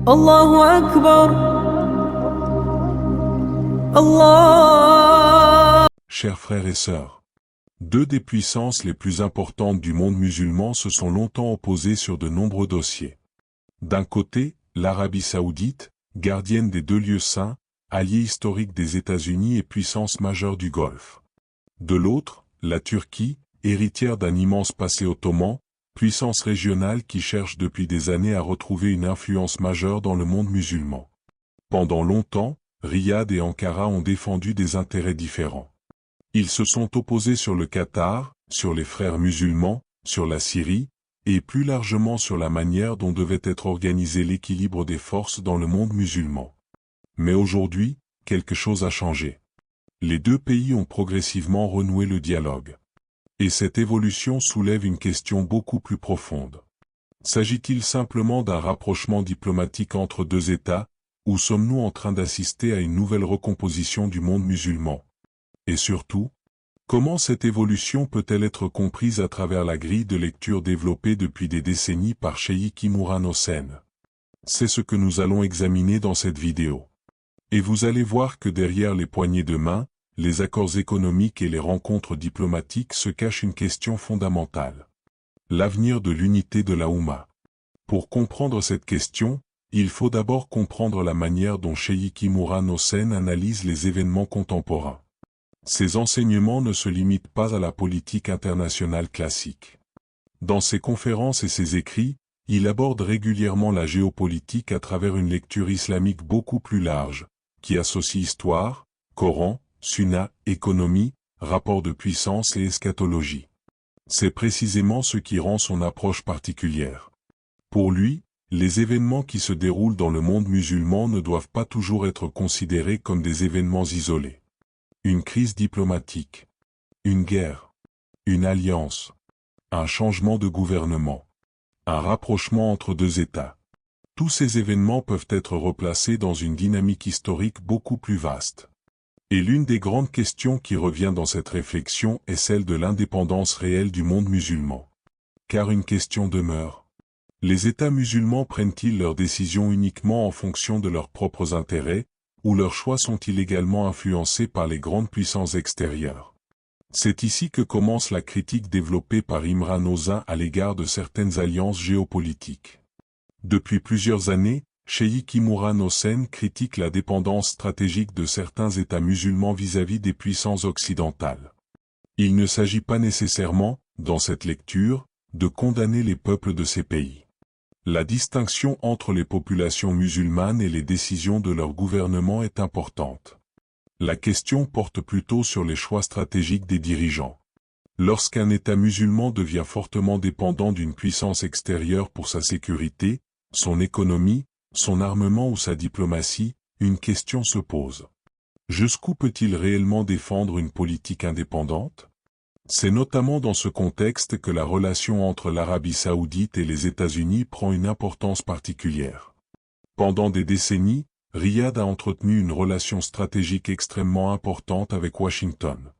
Allahu Akbar. Allah. Chers frères et sœurs, deux des puissances les plus importantes du monde musulman se sont longtemps opposées sur de nombreux dossiers. D'un côté, l'Arabie saoudite, gardienne des deux lieux saints, allié historique des États-Unis et puissance majeure du Golfe. De l'autre, la Turquie, héritière d'un immense passé ottoman, puissance régionale qui cherche depuis des années à retrouver une influence majeure dans le monde musulman. Pendant longtemps, Riyad et Ankara ont défendu des intérêts différents. Ils se sont opposés sur le Qatar, sur les frères musulmans, sur la Syrie, et plus largement sur la manière dont devait être organisé l'équilibre des forces dans le monde musulman. Mais aujourd'hui, quelque chose a changé. Les deux pays ont progressivement renoué le dialogue. Et cette évolution soulève une question beaucoup plus profonde. S'agit-il simplement d'un rapprochement diplomatique entre deux États, ou sommes-nous en train d'assister à une nouvelle recomposition du monde musulman? Et surtout, comment cette évolution peut-elle être comprise à travers la grille de lecture développée depuis des décennies par Cheikh Imran Hossein? C'est ce que nous allons examiner dans cette vidéo. Et vous allez voir que derrière les poignées de main, les accords économiques et les rencontres diplomatiques se cache une question fondamentale. L'avenir de l'unité de la Oumma. Pour comprendre cette question, il faut d'abord comprendre la manière dont Cheikh Imran Hossein analyse les événements contemporains. Ses enseignements ne se limitent pas à la politique internationale classique. Dans ses conférences et ses écrits, il aborde régulièrement la géopolitique à travers une lecture islamique beaucoup plus large, qui associe histoire, Coran, Sunna, économie, rapport de puissance et eschatologie. C'est précisément ce qui rend son approche particulière. Pour lui, les événements qui se déroulent dans le monde musulman ne doivent pas toujours être considérés comme des événements isolés. Une crise diplomatique, une guerre, une alliance, un changement de gouvernement, un rapprochement entre deux États. Tous ces événements peuvent être replacés dans une dynamique historique beaucoup plus vaste. Et l'une des grandes questions qui revient dans cette réflexion est celle de l'indépendance réelle du monde musulman. Car une question demeure. Les États musulmans prennent-ils leurs décisions uniquement en fonction de leurs propres intérêts, ou leurs choix sont-ils également influencés par les grandes puissances extérieures? C'est ici que commence la critique développée par Imran Hossein à l'égard de certaines alliances géopolitiques. Depuis plusieurs années, Cheikh Imran Hossein critique la dépendance stratégique de certains États musulmans vis-à-vis des puissances occidentales. Il ne s'agit pas nécessairement, dans cette lecture, de condamner les peuples de ces pays. La distinction entre les populations musulmanes et les décisions de leur gouvernement est importante. La question porte plutôt sur les choix stratégiques des dirigeants. Lorsqu'un État musulman devient fortement dépendant d'une puissance extérieure pour sa sécurité, son économie, son armement ou sa diplomatie, une question se pose. Jusqu'où peut-il réellement défendre une politique indépendante? C'est notamment dans ce contexte que la relation entre l'Arabie saoudite et les États-Unis prend une importance particulière. Pendant des décennies, Riyad a entretenu une relation stratégique extrêmement importante avec Washington.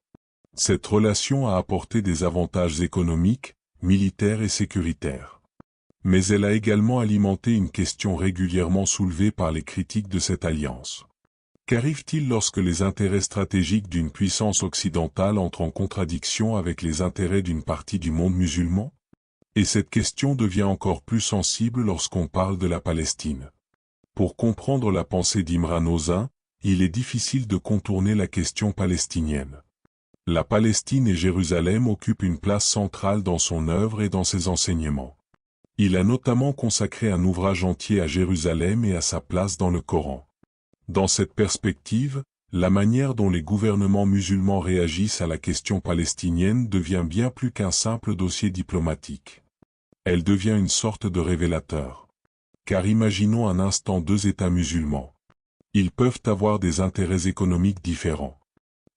Cette relation a apporté des avantages économiques, militaires et sécuritaires. Mais elle a également alimenté une question régulièrement soulevée par les critiques de cette alliance. Qu'arrive-t-il lorsque les intérêts stratégiques d'une puissance occidentale entrent en contradiction avec les intérêts d'une partie du monde musulman? Et cette question devient encore plus sensible lorsqu'on parle de la Palestine. Pour comprendre la pensée d'Imran Hossein, il est difficile de contourner la question palestinienne. La Palestine et Jérusalem occupent une place centrale dans son œuvre et dans ses enseignements. Il a notamment consacré un ouvrage entier à Jérusalem et à sa place dans le Coran. Dans cette perspective, la manière dont les gouvernements musulmans réagissent à la question palestinienne devient bien plus qu'un simple dossier diplomatique. Elle devient une sorte de révélateur. Car imaginons un instant deux États musulmans. Ils peuvent avoir des intérêts économiques différents.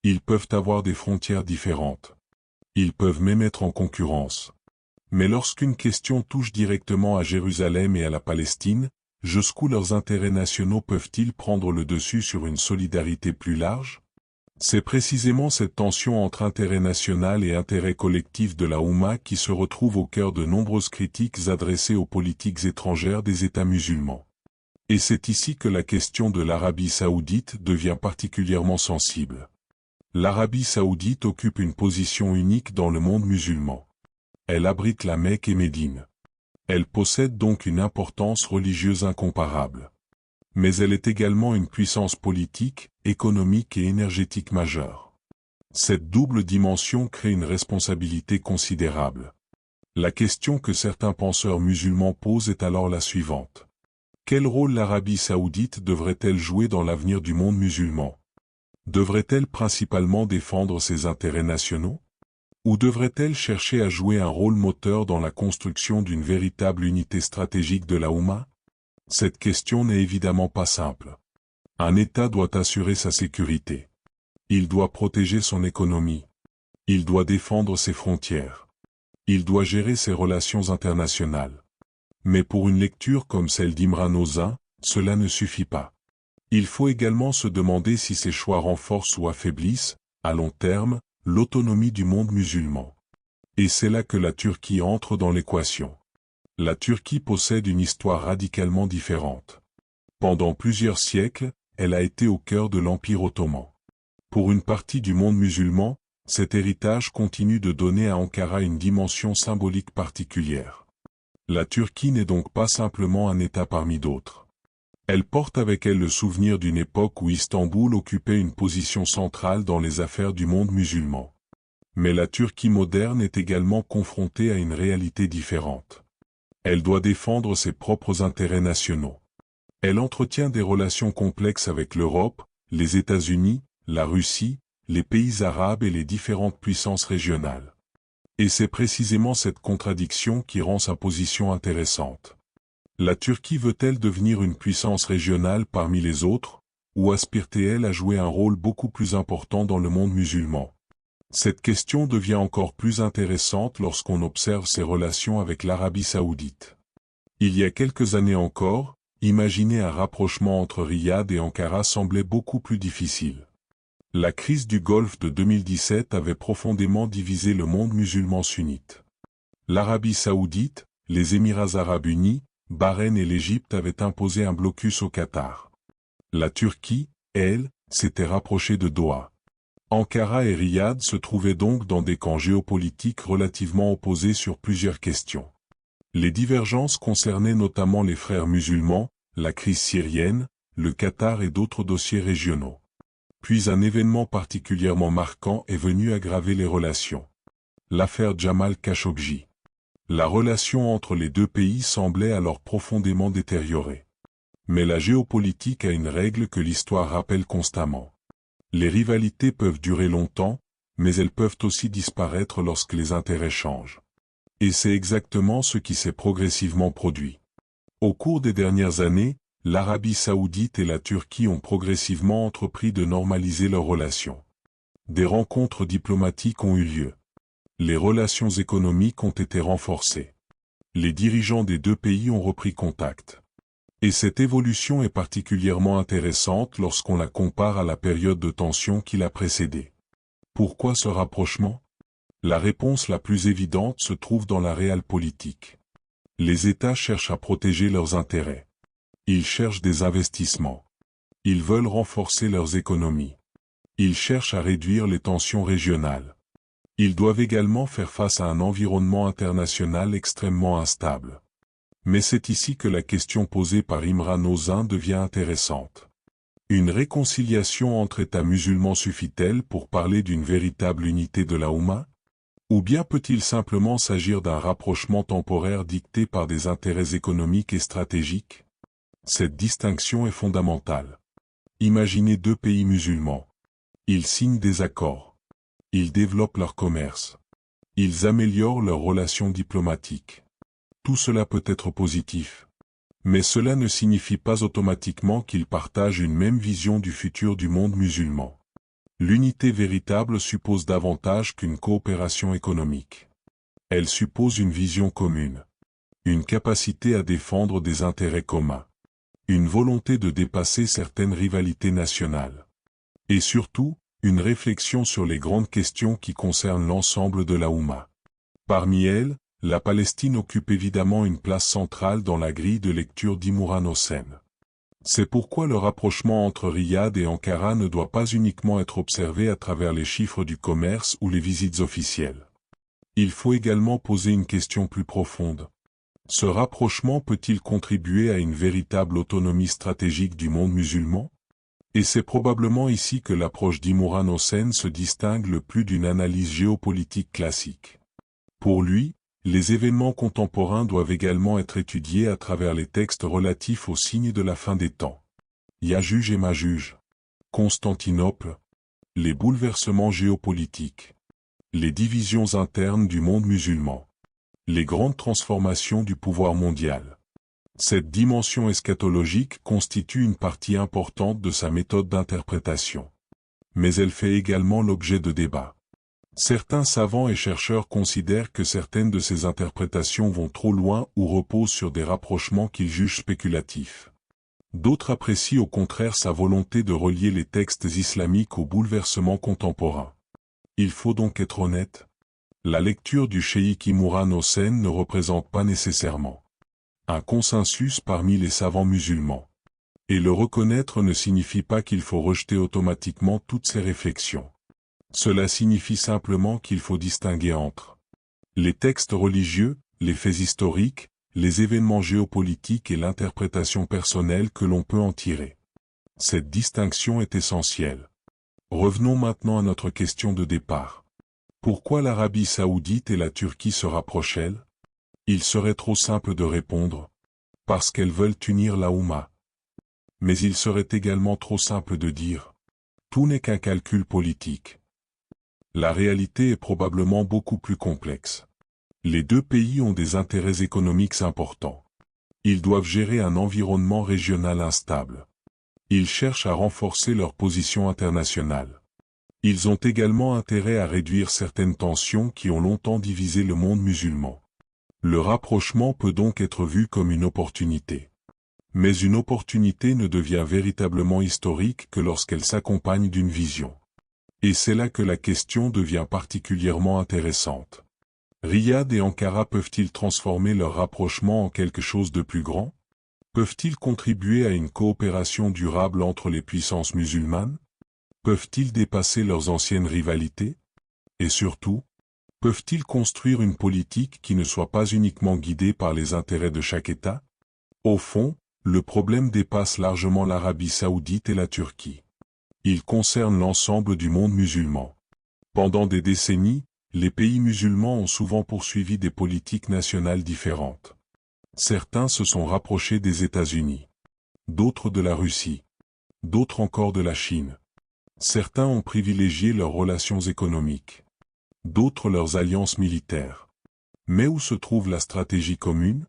Ils peuvent avoir des frontières différentes. Ils peuvent même être en concurrence. Mais lorsqu'une question touche directement à Jérusalem et à la Palestine, jusqu'où leurs intérêts nationaux peuvent-ils prendre le dessus sur une solidarité plus large? C'est précisément cette tension entre intérêt national et intérêt collectif de la Oumma qui se retrouve au cœur de nombreuses critiques adressées aux politiques étrangères des États musulmans. Et c'est ici que la question de l'Arabie saoudite devient particulièrement sensible. L'Arabie saoudite occupe une position unique dans le monde musulman. Elle abrite la Mecque et Médine. Elle possède donc une importance religieuse incomparable. Mais elle est également une puissance politique, économique et énergétique majeure. Cette double dimension crée une responsabilité considérable. La question que certains penseurs musulmans posent est alors la suivante. Quel rôle l'Arabie saoudite devrait-elle jouer dans l'avenir du monde musulman? Devrait-elle principalement défendre ses intérêts nationaux? Ou devrait-elle chercher à jouer un rôle moteur dans la construction d'une véritable unité stratégique de la Oumma? Cette question n'est évidemment pas simple. Un État doit assurer sa sécurité. Il doit protéger son économie. Il doit défendre ses frontières. Il doit gérer ses relations internationales. Mais pour une lecture comme celle d'Imran Ozin, cela ne suffit pas. Il faut également se demander si ces choix renforcent ou affaiblissent, à long terme, l'autonomie du monde musulman. Et c'est là que la Turquie entre dans l'équation. La Turquie possède une histoire radicalement différente. Pendant plusieurs siècles, elle a été au cœur de l'Empire ottoman. Pour une partie du monde musulman, cet héritage continue de donner à Ankara une dimension symbolique particulière. La Turquie n'est donc pas simplement un État parmi d'autres. Elle porte avec elle le souvenir d'une époque où Istanbul occupait une position centrale dans les affaires du monde musulman. Mais la Turquie moderne est également confrontée à une réalité différente. Elle doit défendre ses propres intérêts nationaux. Elle entretient des relations complexes avec l'Europe, les États-Unis, la Russie, les pays arabes et les différentes puissances régionales. Et c'est précisément cette contradiction qui rend sa position intéressante. La Turquie veut-elle devenir une puissance régionale parmi les autres, ou aspire-t-elle à jouer un rôle beaucoup plus important dans le monde musulman? Cette question devient encore plus intéressante lorsqu'on observe ses relations avec l'Arabie saoudite. Il y a quelques années encore, imaginer un rapprochement entre Riyad et Ankara semblait beaucoup plus difficile. La crise du Golfe de 2017 avait profondément divisé le monde musulman sunnite. L'Arabie saoudite, les Émirats arabes unis, Bahreïn et l'Égypte avaient imposé un blocus au Qatar. La Turquie, elle, s'était rapprochée de Doha. Ankara et Riyad se trouvaient donc dans des camps géopolitiques relativement opposés sur plusieurs questions. Les divergences concernaient notamment les frères musulmans, la crise syrienne, le Qatar et d'autres dossiers régionaux. Puis un événement particulièrement marquant est venu aggraver les relations. L'affaire Jamal Khashoggi. La relation entre les deux pays semblait alors profondément détériorée. Mais la géopolitique a une règle que l'histoire rappelle constamment. Les rivalités peuvent durer longtemps, mais elles peuvent aussi disparaître lorsque les intérêts changent. Et c'est exactement ce qui s'est progressivement produit. Au cours des dernières années, l'Arabie saoudite et la Turquie ont progressivement entrepris de normaliser leurs relations. Des rencontres diplomatiques ont eu lieu. Les relations économiques ont été renforcées. Les dirigeants des deux pays ont repris contact. Et cette évolution est particulièrement intéressante lorsqu'on la compare à la période de tension qui l'a précédée. Pourquoi ce rapprochement? La réponse la plus évidente se trouve dans la réelle politique. Les États cherchent à protéger leurs intérêts. Ils cherchent des investissements. Ils veulent renforcer leurs économies. Ils cherchent à réduire les tensions régionales. Ils doivent également faire face à un environnement international extrêmement instable. Mais c'est ici que la question posée par Imran Ozin devient intéressante. Une réconciliation entre États musulmans suffit-elle pour parler d'une véritable unité de la Oumma? Ou bien peut-il simplement s'agir d'un rapprochement temporaire dicté par des intérêts économiques et stratégiques? Cette distinction est fondamentale. Imaginez deux pays musulmans. Ils signent des accords. Ils développent leur commerce. Ils améliorent leurs relations diplomatiques. Tout cela peut être positif. Mais cela ne signifie pas automatiquement qu'ils partagent une même vision du futur du monde musulman. L'unité véritable suppose davantage qu'une coopération économique. Elle suppose une vision commune. Une capacité à défendre des intérêts communs. Une volonté de dépasser certaines rivalités nationales. Et surtout, une réflexion sur les grandes questions qui concernent l'ensemble de la Oumma. Parmi elles, la Palestine occupe évidemment une place centrale dans la grille de lecture d'Imran Ozin. C'est pourquoi le rapprochement entre Riyad et Ankara ne doit pas uniquement être observé à travers les chiffres du commerce ou les visites officielles. Il faut également poser une question plus profonde. Ce rapprochement peut-il contribuer à une véritable autonomie stratégique du monde musulman? Et c'est probablement ici que l'approche d'Imran Hossein se distingue le plus d'une analyse géopolitique classique. Pour lui, les événements contemporains doivent également être étudiés à travers les textes relatifs aux signes de la fin des temps. Yajuj et Majuj, Constantinople, les bouleversements géopolitiques, les divisions internes du monde musulman, les grandes transformations du pouvoir mondial. Cette dimension eschatologique constitue une partie importante de sa méthode d'interprétation. Mais elle fait également l'objet de débats. Certains savants et chercheurs considèrent que certaines de ces interprétations vont trop loin ou reposent sur des rapprochements qu'ils jugent spéculatifs. D'autres apprécient au contraire sa volonté de relier les textes islamiques aux bouleversements contemporains. Il faut donc être honnête. La lecture du cheikh Imran Hossein ne représente pas nécessairement un consensus parmi les savants musulmans. Et le reconnaître ne signifie pas qu'il faut rejeter automatiquement toutes ces réflexions. Cela signifie simplement qu'il faut distinguer entre les textes religieux, les faits historiques, les événements géopolitiques et l'interprétation personnelle que l'on peut en tirer. Cette distinction est essentielle. Revenons maintenant à notre question de départ. Pourquoi l'Arabie saoudite et la Turquie se rapprochent-elles? Il serait trop simple de répondre « parce qu'elles veulent unir la Oumma ». Mais il serait également trop simple de dire « tout n'est qu'un calcul politique ». La réalité est probablement beaucoup plus complexe. Les deux pays ont des intérêts économiques importants. Ils doivent gérer un environnement régional instable. Ils cherchent à renforcer leur position internationale. Ils ont également intérêt à réduire certaines tensions qui ont longtemps divisé le monde musulman. Le rapprochement peut donc être vu comme une opportunité. Mais une opportunité ne devient véritablement historique que lorsqu'elle s'accompagne d'une vision. Et c'est là que la question devient particulièrement intéressante. Riyad et Ankara peuvent-ils transformer leur rapprochement en quelque chose de plus grand? Peuvent-ils contribuer à une coopération durable entre les puissances musulmanes? Peuvent-ils dépasser leurs anciennes rivalités? Et surtout, peuvent-ils construire une politique qui ne soit pas uniquement guidée par les intérêts de chaque État? Au fond, le problème dépasse largement l'Arabie saoudite et la Turquie. Il concerne l'ensemble du monde musulman. Pendant des décennies, les pays musulmans ont souvent poursuivi des politiques nationales différentes. Certains se sont rapprochés des États-Unis, d'autres de la Russie, d'autres encore de la Chine. Certains ont privilégié leurs relations économiques, d'autres leurs alliances militaires. Mais où se trouve la stratégie commune?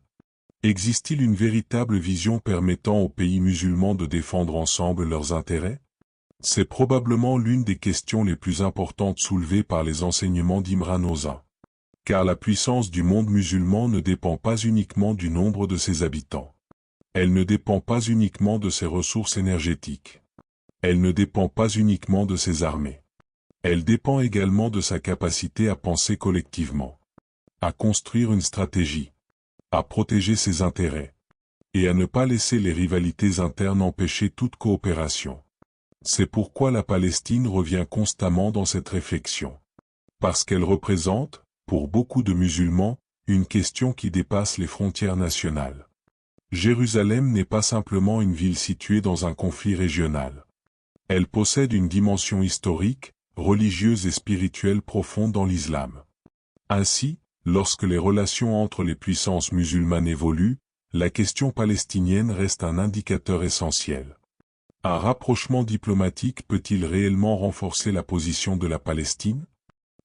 Existe-t-il une véritable vision permettant aux pays musulmans de défendre ensemble leurs intérêts? C'est probablement l'une des questions les plus importantes soulevées par les enseignements d'Imran Hossein. Car la puissance du monde musulman ne dépend pas uniquement du nombre de ses habitants. Elle ne dépend pas uniquement de ses ressources énergétiques. Elle ne dépend pas uniquement de ses armées. Elle dépend également de sa capacité à penser collectivement, à construire une stratégie, à protéger ses intérêts, et à ne pas laisser les rivalités internes empêcher toute coopération. C'est pourquoi la Palestine revient constamment dans cette réflexion. Parce qu'elle représente, pour beaucoup de musulmans, une question qui dépasse les frontières nationales. Jérusalem n'est pas simplement une ville située dans un conflit régional. Elle possède une dimension historique, religieuse et spirituelle profonde dans l'islam. Ainsi, lorsque les relations entre les puissances musulmanes évoluent, la question palestinienne reste un indicateur essentiel. Un rapprochement diplomatique peut-il réellement renforcer la position de la Palestine?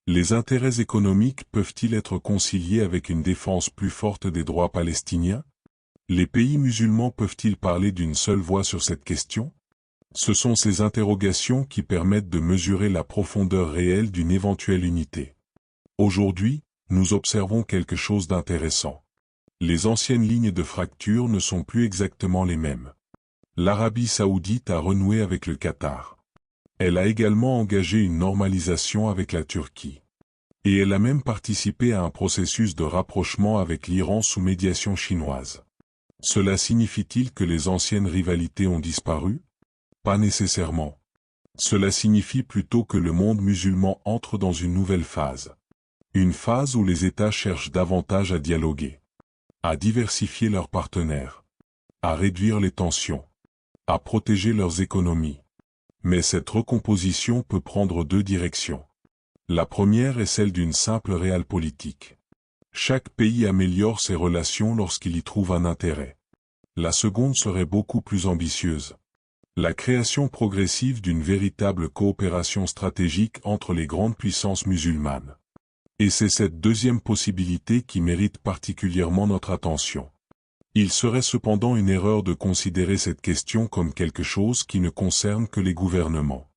Les intérêts économiques peuvent-ils être conciliés avec une défense plus forte des droits palestiniens? Les pays musulmans peuvent-ils parler d'une seule voix sur cette question? Ce sont ces interrogations qui permettent de mesurer la profondeur réelle d'une éventuelle unité. Aujourd'hui, nous observons quelque chose d'intéressant. Les anciennes lignes de fracture ne sont plus exactement les mêmes. L'Arabie saoudite a renoué avec le Qatar. Elle a également engagé une normalisation avec la Turquie. Et elle a même participé à un processus de rapprochement avec l'Iran sous médiation chinoise. Cela signifie-t-il que les anciennes rivalités ont disparu? Pas nécessairement. Cela signifie plutôt que le monde musulman entre dans une nouvelle phase. Une phase où les États cherchent davantage à dialoguer, à diversifier leurs partenaires, à réduire les tensions, à protéger leurs économies. Mais cette recomposition peut prendre deux directions. La première est celle d'une simple realpolitik. Chaque pays améliore ses relations lorsqu'il y trouve un intérêt. La seconde serait beaucoup plus ambitieuse. La création progressive d'une véritable coopération stratégique entre les grandes puissances musulmanes. Et c'est cette deuxième possibilité qui mérite particulièrement notre attention. Il serait cependant une erreur de considérer cette question comme quelque chose qui ne concerne que les gouvernements.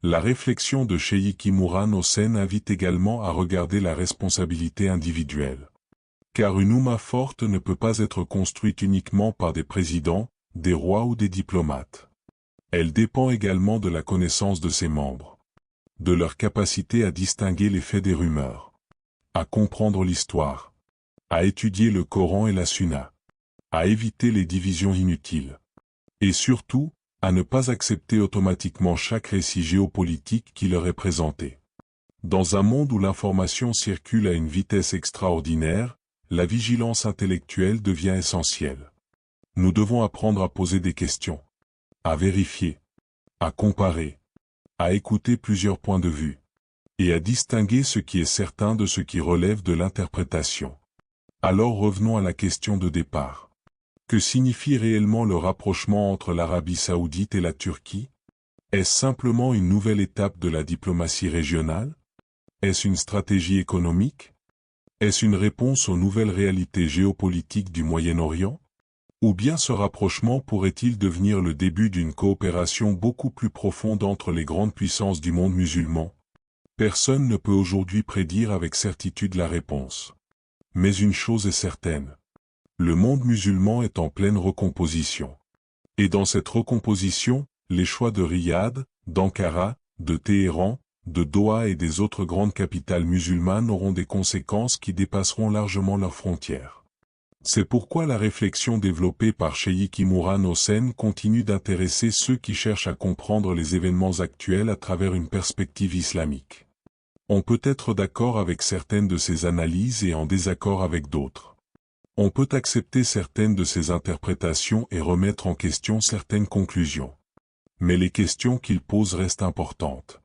La réflexion de Cheikh Imran Hossein invite également à regarder la responsabilité individuelle. Car une oumma forte ne peut pas être construite uniquement par des présidents, des rois ou des diplomates. Elle dépend également de la connaissance de ses membres, de leur capacité à distinguer les faits des rumeurs, à comprendre l'histoire, à étudier le Coran et la Sunna, à éviter les divisions inutiles, et surtout, à ne pas accepter automatiquement chaque récit géopolitique qui leur est présenté. Dans un monde où l'information circule à une vitesse extraordinaire, la vigilance intellectuelle devient essentielle. Nous devons apprendre à poser des questions, à vérifier, à comparer, à écouter plusieurs points de vue, et à distinguer ce qui est certain de ce qui relève de l'interprétation. Alors revenons à la question de départ. Que signifie réellement le rapprochement entre l'Arabie saoudite et la Turquie? Est-ce simplement une nouvelle étape de la diplomatie régionale? Est-ce une stratégie économique? Est-ce une réponse aux nouvelles réalités géopolitiques du Moyen-Orient? Ou bien ce rapprochement pourrait-il devenir le début d'une coopération beaucoup plus profonde entre les grandes puissances du monde musulman? Personne ne peut aujourd'hui prédire avec certitude la réponse. Mais une chose est certaine. Le monde musulman est en pleine recomposition. Et dans cette recomposition, les choix de Riyad, d'Ankara, de Téhéran, de Doha et des autres grandes capitales musulmanes auront des conséquences qui dépasseront largement leurs frontières. C'est pourquoi la réflexion développée par Cheikh Imran Hossein continue d'intéresser ceux qui cherchent à comprendre les événements actuels à travers une perspective islamique. On peut être d'accord avec certaines de ces analyses et en désaccord avec d'autres. On peut accepter certaines de ces interprétations et remettre en question certaines conclusions. Mais les questions qu'il pose restent importantes.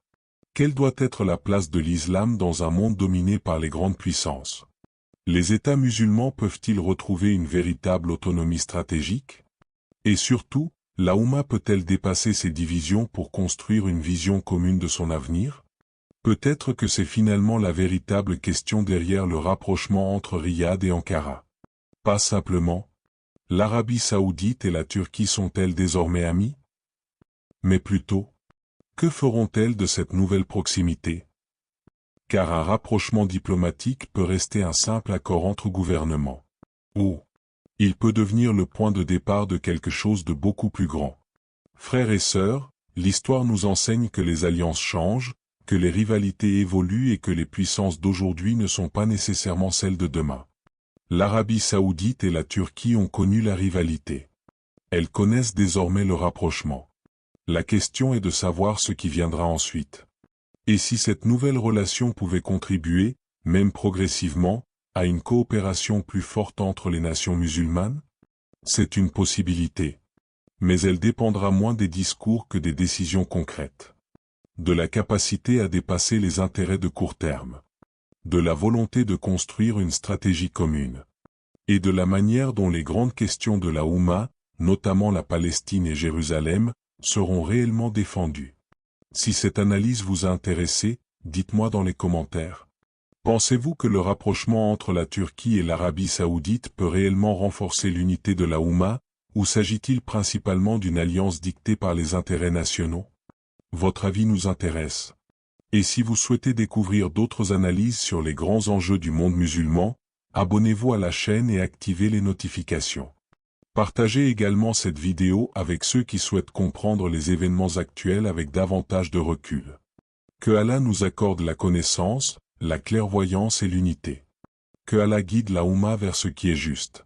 Quelle doit être la place de l'islam dans un monde dominé par les grandes puissances? Les États musulmans peuvent-ils retrouver une véritable autonomie stratégique? Et surtout, la Oumma peut-elle dépasser ces divisions pour construire une vision commune de son avenir? Peut-être que c'est finalement la véritable question derrière le rapprochement entre Riyad et Ankara. Pas simplement. L'Arabie saoudite et la Turquie sont-elles désormais amies? Mais plutôt, que feront-elles de cette nouvelle proximité? Car un rapprochement diplomatique peut rester un simple accord entre gouvernements. Ou, il peut devenir le point de départ de quelque chose de beaucoup plus grand. Frères et sœurs, l'histoire nous enseigne que les alliances changent, que les rivalités évoluent et que les puissances d'aujourd'hui ne sont pas nécessairement celles de demain. L'Arabie saoudite et la Turquie ont connu la rivalité. Elles connaissent désormais le rapprochement. La question est de savoir ce qui viendra ensuite. Et si cette nouvelle relation pouvait contribuer, même progressivement, à une coopération plus forte entre les nations musulmanes? C'est une possibilité. Mais elle dépendra moins des discours que des décisions concrètes. De la capacité à dépasser les intérêts de court terme. De la volonté de construire une stratégie commune. Et de la manière dont les grandes questions de la Oumma, notamment la Palestine et Jérusalem, seront réellement défendues. Si cette analyse vous a intéressé, dites-moi dans les commentaires. Pensez-vous que le rapprochement entre la Turquie et l'Arabie saoudite peut réellement renforcer l'unité de la Oumma, ou s'agit-il principalement d'une alliance dictée par les intérêts nationaux? Votre avis nous intéresse. Et si vous souhaitez découvrir d'autres analyses sur les grands enjeux du monde musulman, abonnez-vous à la chaîne et activez les notifications. Partagez également cette vidéo avec ceux qui souhaitent comprendre les événements actuels avec davantage de recul. Que Allah nous accorde la connaissance, la clairvoyance et l'unité. Que Allah guide la Oumma vers ce qui est juste.